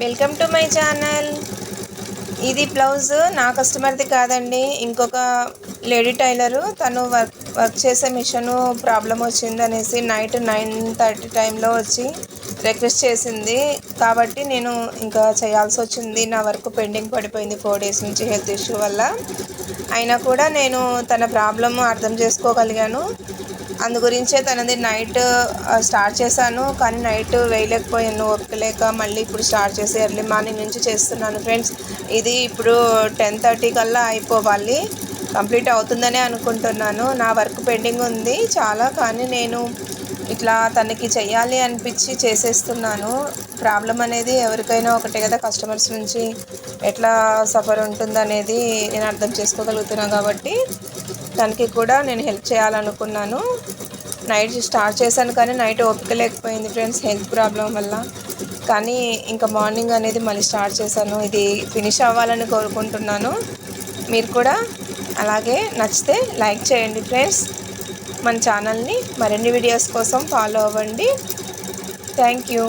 Welcome to my channel. ఇది blouse నా కస్టమర్ది కాదండి, ఇంకొక లేడీ టైలరు. తను వర్క్ చేసే మిషన్ ప్రాబ్లం వచ్చిందనేసి నైట్ 9:30 టైంలో వచ్చి రిక్వెస్ట్ చేసింది. కాబట్టి నేను ఇంకా చేయాల్సి వచ్చింది. నా వర్క్ పెండింగ్ పడిపోయింది 4 డేస్ నుంచి హెల్త్ ఇష్యూ వల్ల. అయినా కూడా నేను తన ప్రాబ్లమ్ అర్థం చేసుకోగలిగాను. అందు గురించే తనది నైట్ స్టార్ట్ చేశాను, కానీ నైట్ వేయలేకపోయాను ఓపిక లేక. మళ్ళీ ఇప్పుడు స్టార్ట్ చేసి ఎర్లీ మార్నింగ్ నుంచి చేస్తున్నాను ఫ్రెండ్స్. ఇది ఇప్పుడు 10:30 కల్లా అయిపోవాలి, కంప్లీట్ అవుతుందనే అనుకుంటున్నాను. నా వర్క్ పెండింగ్ ఉంది చాలా, కానీ నేను ఇట్లా తనకి చెయ్యాలి అనిపించి చేసేస్తున్నాను. ప్రాబ్లం అనేది ఎవరికైనా ఒకటే కదా, కస్టమర్స్ నుంచి ఎట్లా సఫర్ ఉంటుందనేది నేను అర్థం చేసుకోగలుగుతున్నాను. కాబట్టి తనకి కూడా నేను హెల్ప్ చేయాలనుకున్నాను. నైట్ స్టార్ట్ చేశాను, కానీ నైట్ ఓపిక లేకపోయింది ఫ్రెండ్స్, హెల్త్ ప్రాబ్లం వల్ల. కానీ ఇంకా మార్నింగ్ అనేది మళ్ళీ స్టార్ట్ చేశాను. ఇది ఫినిష్ అవ్వాలని కోరుకుంటున్నాను. మీరు కూడా అలాగే నచ్చితే లైక్ చేయండి ఫ్రెండ్స్. మన ఛానల్ని మరిన్ని వీడియోస్ కోసం ఫాలో అవ్వండి. Thank you.